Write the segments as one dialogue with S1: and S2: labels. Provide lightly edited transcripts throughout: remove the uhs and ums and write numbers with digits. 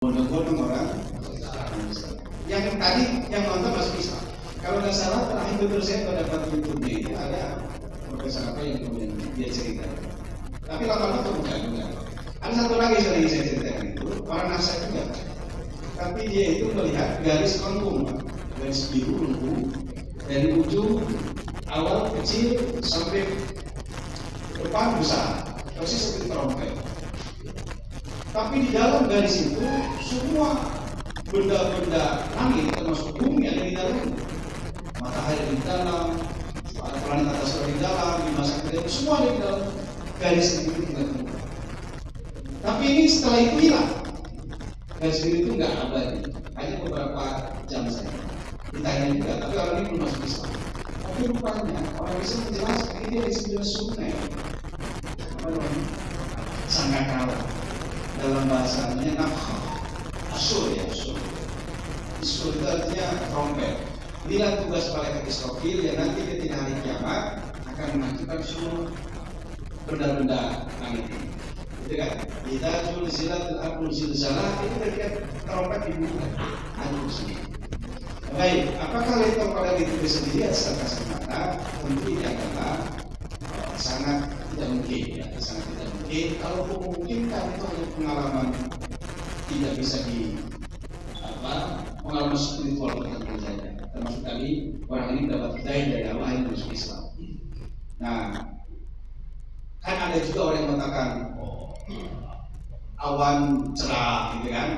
S1: Bondong-bondong orang yang tadi yang nonton masuk Islam. Kalau nggak salah terakhir betul saya mendapat YouTube-nya itu ada profesor apa yang kemudian dia cerita. Tapi lama-lama terbuka juga. Ada satu lagi yang saya ceritakan itu orang NASA juga. Tapi dia itu melihat garis lengkung, garis biru lengkung dari ujung awal kecil sampai depan besar, persis seperti trompet. Tapi di dalam garis itu semua benda-benda langit termasuk bumi ada di dalam, matahari di dalam, planet atas di dalam, di masa kedua semua ada di dalam garis itu. Tapi ini setelah itu hilang. Garis itu nggak abadi, hanya beberapa jam saja. Ditanya juga, tapi orang ini belum masuk Islam. Tapi rupanya orang Islam menjelaskan ini dia disebut sunnah. Apa namanya? Sangkakala. Dalam bahasanya nafkhah, asyur ya asyur. Asyur itu artinya trompet. Inilah tugas malaikat Israfil yang nanti ketika hari kiamat akan mengajukan semua benda-benda langit ini. Gitu kan? Idza zulzilatil ardu zilzalah, itu ketika trompet dibuka. Anu sini. Baik, apakah letter pada itu bisa dilihat secara kasat mata? Tentu ini adalah sangat tidak mungkin ya, sangat tidak mungkin. Kalau memungkinkan itu hanya pengalaman tidak bisa pengalaman spiritual tertentu saja. Termasuk tadi orang ini dapat hidayah dari Allah yang masuk Islam. Nah, kan ada juga orang yang mengatakan awan cerah, gitu kan?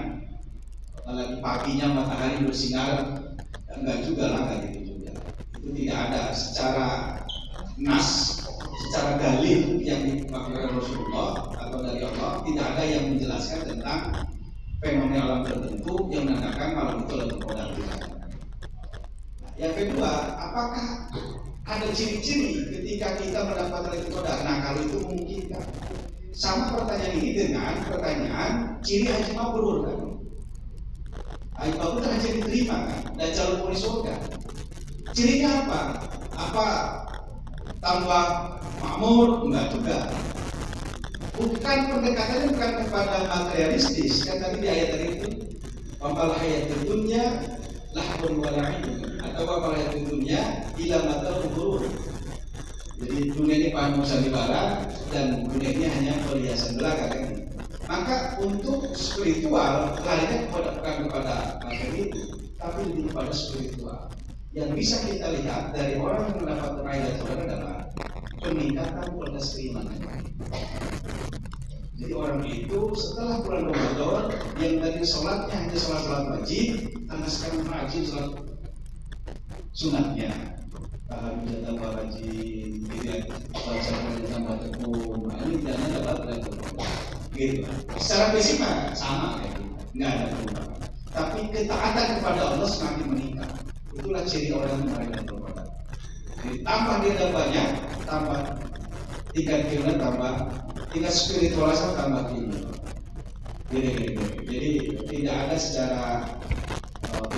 S1: Lagi paginya matahari bersinar, enggak juga lah kayak gitu juga. Itu tidak ada secara nas, secara dalil yang dimaksudkan Rasulullah atau dari Allah, tidak ada yang menjelaskan tentang fenomena alam tertentu yang menandakan malam itu adalah qadar. Yang kedua, apakah ada ciri-ciri ketika kita mendapatkan itu qadar? Nah, kalau itu memungkinkan. Sama pertanyaan ini dengan pertanyaan ciri haji mabrur kan? Haji mabrur kan hanya diterima kan? Dan calon penghuni surga. Cirinya apa? Apa tambah makmur? Enggak juga. Bukan pendekatannya bukan kepada materialistis. Kan tadi di ayat tadi itu waqal hayatud dunya lahbun wa la'ibun, atau waqal hayatud dunya ila matal ghurur. Jadi dunia ini panas sandiwara dan dunia ini hanya perhiasan belaka kan. Maka untuk spiritual larinya bukan kepada materi itu, tapi lebih kepada spiritual. Yang bisa kita lihat dari orang yang mendapat Lailatul Qadar adalah peningkatan kualitas keimanan. Jadi orang itu setelah bulan Ramadan yang tadi sholatnya hanya sholat wajib, karena sekarang rajin sholat sunatnya. Alhamdulillah tambah rajin, tidak baca tambah tekun. Nah, ini tidak dapat Lailatul Qadar. Gitu. Secara fisik sama kayak gitu, nggak ada perubahan. Tapi ketaatan kepada Allah semakin meningkat. Itulah ciri orang yang Lailatul Qadar. Jadi tambah dia ada banyak, tambah tingkat keimanan tambah, tingkat spiritualitas tambah tinggi. Jadi tidak ada secara